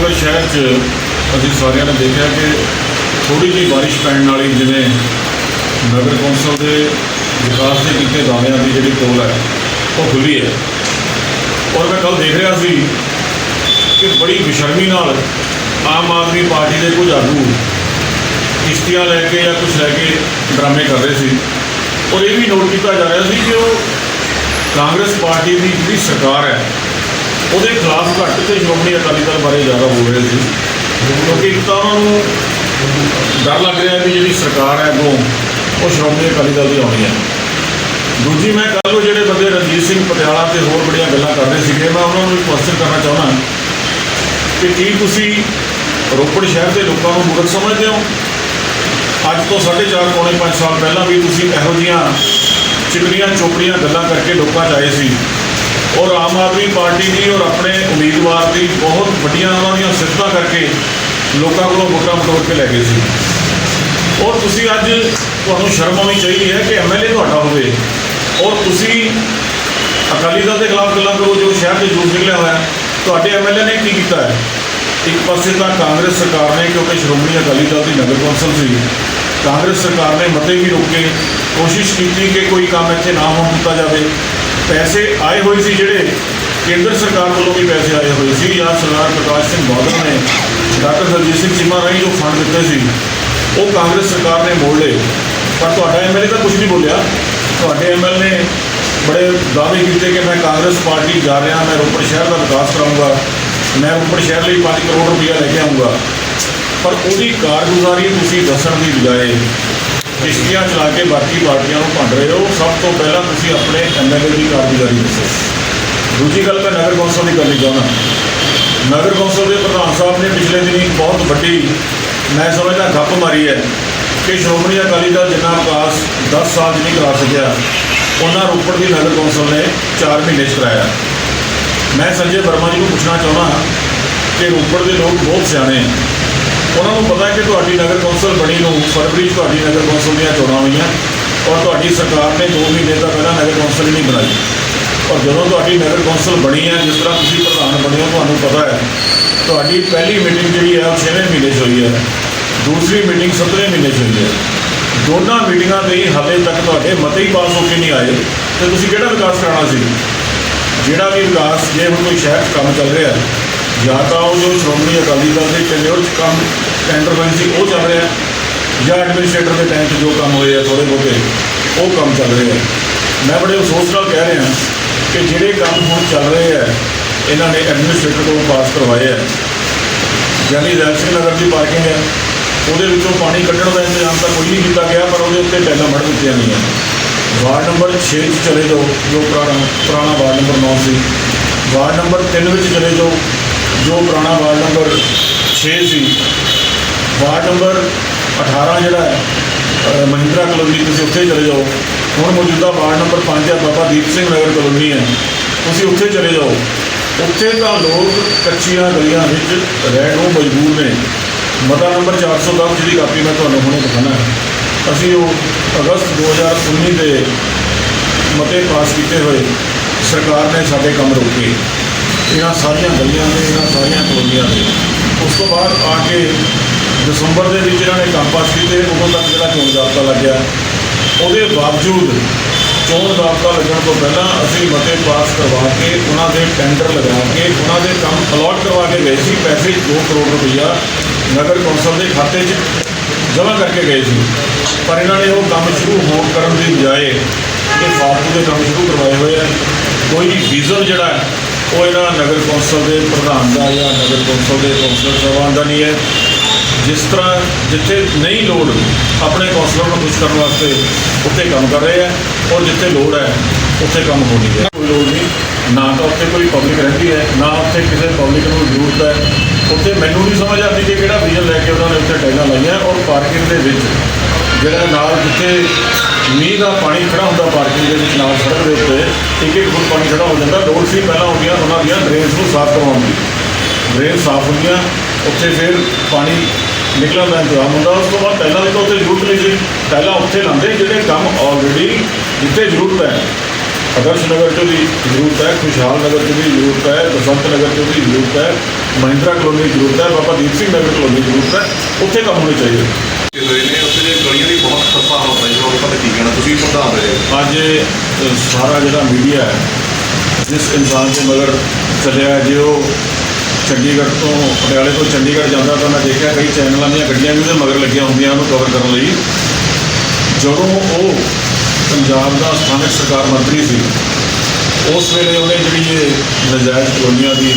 नगर शहर च असीं सारिਆਂ ने देखा कि थोड़ी जी बारिश पैण नाल ही जिवें नगर कौंसल के विकास के कीते दाविਆਂ की जिहड़ी पोल है वो खुली है। और मैं कल देख रहा सी कि बड़ी बेशर्मी नाल आम आदमी पार्टी के कुछ आगू किश्तियां लैके या कुछ लैके ड्रामे कर रहे थे। और ये भी नोट किया जा रहा है कि वो कांग्रेस पार्टी की जी सरकार है वो खिलाफ घट तो श्रोमणी अकाली दल बारे ज़्यादा बोल रहे थे, क्योंकि एक तो उन्होंने डर लग रहा है कि जी सरकार है अगों वो श्रोमणी अकाली दल की आनी है। दूजी मैं कल वो जोड़े बंदे रणजीत सिंह पटियाला से होर बड़िया गल्लां कर रहे थे, मैं उन्होंने एक क्वेश्चन करना चाहना कि की तुसी रोपड़ शहर के लोगों को मूर्ख समझते हो? अज तो 4.5 पौने 5 साल पहला भी तुसी इहो जिहियां चिकनियां चोपड़ियां गल्लां करके लोगों च आए सी और आम आदमी पार्टी की और अपने उम्मीदवार की बहुत वड्डियां उन्होंने सिफत करके लोगों को वोटां बटोर के लै गए सी। और तुसी अज तुहानूं शर्म आनी चाहिए है कि MLA तुहाडा होवे और तुसी अकाली दल के खिलाफ गल्लां करो जो शहर के जूस निकलिया होया। तुहाडे MLA ने की कीता है? एक पासे तो कांग्रेस सरकार ने, क्योंकि श्रोमणी अकाली दल की नगर कौंसल सी, कांग्रेस सरकार ने मते भी रोके, कोशिश की कि कोई काम इत्थे ना होण दिता जाए। पैसे आए हुए सी जिहड़े केंद्र सरकार वालों भी पैसे आए हुए सी या सरदार प्रकाश सिंह बादल ने डॉक्टर हरजीत सिंह चीमा राही जो फंड दिते सी वो कांग्रेस सरकार ने मोड़ ले। पर तुहाडा MLA तो कुछ नहीं बोलिया। तुहाडे MLA ने बड़े दावे किए कि मैं कांग्रेस पार्टी जा रहा, मैं रोपड़ शहर का विकास कराऊँगा, मैं रोपड़ शहर लिए 5 करोड़ रुपया लेके आऊँगा। पर उसकी कारगुजारी तुसीं दस्सण की बजाय किश्तियां चला के बाकी पार्टियों को भंड रहे हो। सब तो पहला तुसीं अपने MLA की कारगुजारी दसो। दूजी गल मैं नगर कौंसल की करनी चाहना। नगर कौंसल के प्रधान साहब ने पिछले दिन एक बहुत बड़ी मैं समझदा गप मारी है कि श्रोमणी अकाली दल जिन्ना विकास 10 साल नहीं करा सकिया उन्ना रोपड़ की नगर कौंसल ने 4 महीने कराया। मैं संजय वर्मा जी को पूछना चाहना कि रोपड़ के लोग बहुत सियाणे हैं, उन्होंने पता है कि तुहाडी नगर कौंसल बनी नूं फरवरी तुहाडी नगर कौंसल दी चोणां होईयां और तुहाडी सरकार ने 2 महीने का पहला नगर कौंसल ही नहीं बनाई। और जदों तुहाडी नगर कौंसल बनी है, जिस तरह तुसीं प्रधान बने हो, तुहानूं पता है तुहाडी पहली मीटिंग जिहड़ी है 6वें महीने हुई है, दूसरी मीटिंग 7वें महीने हुई है। दोनों मीटिंगां दे हाले तक तुहाडे मते ही पास होकर नहीं आए तो तुसीं किहड़ा विकास कराना सी? जिहड़ा भी विकास जे हुण कोई शहर काम चल रहा है या तो वो जो श्रोमणी अकाली दल के टेन्योर काम टेंडर बनी सी वो चल रहा है या एडमिनिस्ट्रेटर के टाइम जो काम होए हैं थोड़े बहुते वो काम चल रहे हैं। मैं बड़े अफसोस नाल कह रहा कि जिहड़े काम हुण चल रहे हैं इन्होंने एडमिनिस्ट्रेटर को पास करवाए हैं, यानी रैल सिंह नगर की पार्किंग है वो पानी कढ़ण का इंतजाम तो कोई नहीं किया गया, पर वो उत्ते टाइलां मढ़ दित्तियां नहीं है। वार्ड नंबर 6 चले जाओ जो पुराना वार्ड नंबर 9 सी, वार्ड नंबर 3 में चले जाओ जो पुराना वार्ड नंबर 6 सी, वार्ड नंबर 18 जोड़ा है महिंद्रा कलोनी तुसीं उत्थे चले जाओ। हुण मौजूदा वार्ड नंबर 5 है बाबा दीप सिंह नगर कलोनी है, तुसीं उत्थे चले जाओ। उत्थे तो लोग कच्चियां गलियां विच रहण नूं मजबूर ने। मता नंबर 410 जिहदी कापी मैं तुहानूं हुणे दिखाना है, असीं अगस्त 2019 के मते पास किए हुए सरकार ने साडे काम रोके इन्हां सारियां गलियां ने, इन्हां सारियां कलोनियां ने। उस तो बाद आके दसंबर के इन्होंने काम पास किए, उदों तक जो चोण जाब्ता लग गया। उसके बावजूद चोण जाब्ता लगन तो पहला असीं मते पास करवा के उन्होंने टेंडर लगा के उन्होंने काम अलॉट करवा के गए सी। पैसे 2 करोड़ रुपया नगर कौंसल के खाते जमा करके गए सी, पर इन्होंने वो काम शुरू हो करने की बजाय ये फालतू के काम शुरू करवाए हुए हैं। कोई विजन जोड़ा वो इन्होंने नगर कौंसल के प्रधान का या नगर कौंसल के कौंसलर साहबान का नहीं है। जिस तरह जिथे नहीं लोड़ अपने कौंसलर को खुश करने वास्ते उत्थे काम कर रहे हैं और जिथे लोड़ है उत्थे काम हो नहीं है। कोई लोड़ नहीं, ना तो उत्थे कोई पब्लिक रहती है, ना उत्थे किसी पब्लिक को जरूरत है। उत्थे मैनूं नहीं समझ आती कि किहड़ा विजन लैके उन्होंने उत्थे टाइलां लाइयां और पार्किंग के जिहड़ा नाल जिथे मीह का पानी खड़ा होंदा पार्किंग के नाल सड़क के उत्ते 1-1 फुट पानी खड़ा हो जाता। लोड़ सी पहला होंदियां उन्होंने ड्रेन्स को साफ करवाउण दी, ड्रेन साफ होंदियां उत्थे फिर पानी निकलण का इंतजाम होंदा। उस तो बाद टाइलां की तो उत्थे जरूरत नहीं सी, टाइलां उत्थे लांदे जिहड़े काम ऑलरेडी जिथे जरूरत है। आदर्श नगर चो भी ਜ਼ਰੂਰਤ ਹੈ, ਖੁਸ਼ਹਾਲ ਨਗਰ 'ਚ ਵੀ ਜ਼ਰੂਰਤ ਹੈ, ਬਸੰਤ ਨਗਰ 'ਚ ਵੀ ਜ਼ਰੂਰਤ ਹੈ, ਮਹਿੰਦਰਾ ਕਲੋਨੀ ਦੀ ਜ਼ਰੂਰਤ ਹੈ, ਬਾਬਾ ਦੀਪ ਸਿੰਘ ਨਗਰ ਕਲੋਨੀ ਦੀ ਜ਼ਰੂਰਤ ਹੈ। ਉੱਥੇ ਕੰਮ ਹੋਣੇ ਚਾਹੀਦੇ। ਤੇ ਹੋਏ ਨੇ ਉੱਥੇ ਦੇ ਗਲੀਆਂ ਦੀ ਬਹੁਤ ਖਸਤਾ ਹਾਲਤ ਹੈ, ਜਦੋਂ ਆਪਾਂ ਕੀ ਕਹਿਣਾ, ਤੁਸੀਂ ਪ੍ਰਧਾਨ ਰਹੇ ਹੋ। ਅੱਜ ਸਾਰਾ ਜਿਹੜਾ ਮੀਡੀਆ ਹੈ, ਜਿਸ ਇਨਸਾਨ ਦੇ ਮਗਰ ਚੱਲਿਆ ਹੈ, ਜੇ ਉਹ ਚੰਡੀਗੜ੍ਹ ਤੋਂ ਪਟਿਆਲੇ ਤੋਂ ਚੰਡੀਗੜ੍ਹ ਜਾਂਦਾ ਤਾਂ ਮੈਂ ਦੇਖਿਆ ਕਈ ਚੈਨਲਾਂ ਦੀਆਂ ਗੱਡੀਆਂ ਵੀ ਉਹਦੇ ਮਗਰ ਲੱਗੀਆਂ ਹੁੰਦੀਆਂ ਉਹਨੂੰ ਕਵਰ ਕਰਨ ਲਈ। ਜਦੋਂ ਉਹ ਪੰਜਾਬ ਦਾ ਸਥਾਨਕ ਸਰਕਾਰ ਮੰਤਰੀ ਸੀ, ਉਸ ਵੇਲੇ ਉਹਨੇ ਜਿਹੜੀ ਇਹ ਨਜਾਇਜ਼ ਕਲੋਨੀਆਂ ਦੀ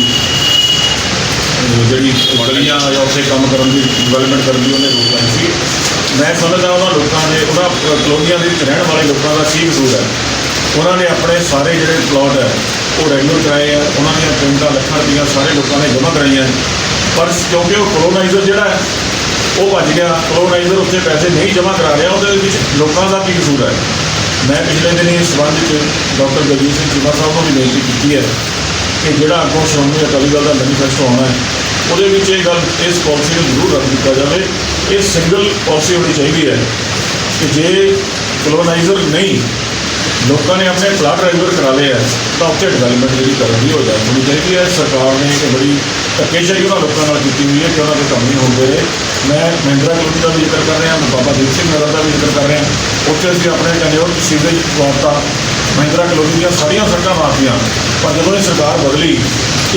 ਜਿਹੜੀ ਗਲੀਆਂ ਜਾਂ ਉੱਥੇ ਕੰਮ ਕਰਨ ਦੀ ਡਿਵੈਲਪਮੈਂਟ ਕਰਨ ਦੀ ਉਹਨੇ ਰੋਕ ਲਾਈ ਸੀ। ਮੈਂ ਸਮਝਦਾ ਉਹਨਾਂ ਲੋਕਾਂ ਦੇ ਉਹਨਾਂ ਕਲੋਨੀਆਂ ਦੇ ਵਿੱਚ ਰਹਿਣ ਵਾਲੇ ਲੋਕਾਂ ਦਾ ਕੀ ਕਸੂਰ ਹੈ। ਉਹਨਾਂ ਨੇ ਆਪਣੇ ਸਾਰੇ ਜਿਹੜੇ ਪਲਾਟ ਹੈ ਉਹ ਰੈਗੂਲਰ ਕਰਾਏ ਆ, ਉਹਨਾਂ ਦੀਆਂ ਪੇਮੈਂਟਾਂ ਲੱਖਾਂ ਰੁਪਈਆ ਸਾਰੇ ਲੋਕਾਂ ਨੇ ਜਮ੍ਹਾਂ ਕਰਾਈਆਂ, ਪਰ ਕਿਉਂਕਿ ਉਹ ਕੋਲੋਨਾਈਜ਼ਰ ਜਿਹੜਾ ਹੈ ਉਹ ਭੱਜ ਗਿਆ, ਕੋਲੋਨਾਈਜ਼ਰ ਉੱਥੇ ਪੈਸੇ ਨਹੀਂ ਜਮ੍ਹਾਂ ਕਰਾ ਰਿਹਾ, ਉਹਦੇ ਵਿੱਚ ਲੋਕਾਂ ਦਾ ਕੀ ਕਸੂਰ ਹੈ। ਮੈਂ ਪਿਛਲੇ ਦਿਨ ਇਸ ਸੰਬੰਧ ਵਿੱਚ ਡਾਕਟਰ ਜਗਜੀਤ ਸਿੰਘ ਚੀਮਾ ਸਾਹਿਬ ਨੂੰ ਵੀ ਬੇਨਤੀ ਕੀਤੀ ਹੈ ਕਿ ਜਿਹੜਾ ਅੱਗੋਂ ਸ਼੍ਰੋਮਣੀ ਅਕਾਲੀ ਦਲ ਦਾ ਮੈਨੀਫੈਸਟੋ ਆਉਣਾ ਹੈ, ਉਹਦੇ ਵਿੱਚ ਇਹ ਗੱਲ ਇਸ ਪਾਲਿਸੀ ਨੂੰ ਜ਼ਰੂਰ ਰੱਦ ਕੀਤਾ ਜਾਵੇ। ਇਹ ਸਿੰਗਲ ਪਾਲਿਸੀ ਹੋਣੀ ਚਾਹੀਦੀ ਹੈ ਕਿ ਜੇ ਕੋਲੋਨਾਈਜ਼ਰ ਨਹੀਂ, ਲੋਕਾਂ ਨੇ ਆਪਣੇ ਪਲਾਟ ਰੈਗੂਲਰ ਕਰਾ ਲਏ ਹੈ ਤਾਂ ਉੱਥੇ ਡਿਵੈਲਪਮੈਂਟ ਜਿਹੜੀ ਕਰਨ ਦੀ ਹੋ ਹੋਣੀ ਚਾਹੀਦੀ ਹੈ। ਸਰਕਾਰ ਨੇ ਇੱਕ ਬੜੀ ਧੱਕੇਸ਼ਾਹੀ ਉਹਨਾਂ ਲੋਕਾਂ ਨਾਲ ਕੀਤੀ ਹੋਈ ਹੈ ਕਿ ਉਹਨਾਂ ਦੇ ਕੰਮ ਨਹੀਂ ਹੁੰਦੇ ਰਹੇ। ਮੈਂ ਮਹਿੰਦਰਾ ਕਲੋਨੀ ਦਾ ਵੀ ਜ਼ਿਕਰ ਕਰ ਰਿਹਾ, ਮੈਂ ਬਾਬਾ ਦੀਪ ਸਿੰਘ ਨਗਰ ਦਾ ਵੀ ਜ਼ਿਕਰ ਕਰ ਰਿਹਾ। ਉੱਥੇ ਅਸੀਂ ਆਪਣੇ ਟੈਨਿਓਰ ਸੀਵਰੇਜ ਵਾਪਤਾ ਮਹਿੰਦਰਾ ਕਲੋਨੀ ਦੀਆਂ ਸਾਰੀਆਂ ਸੜਕਾਂ ਮਾਰਤੀਆਂ, ਪਰ ਜਦੋਂ ਇਹ ਸਰਕਾਰ ਬਦਲੀ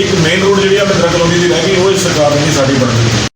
ਇੱਕ ਮੇਨ ਰੋਡ ਜਿਹੜੀ ਆ ਮਹਿੰਦਰਾ ਕਲੋਨੀ ਦੀ ਰਹਿ ਗਈ, ਉਹ ਇਸ ਸਰਕਾਰ ਨੇ ਨਹੀਂ ਸਾਡੀ ਬਣ ਗਈ।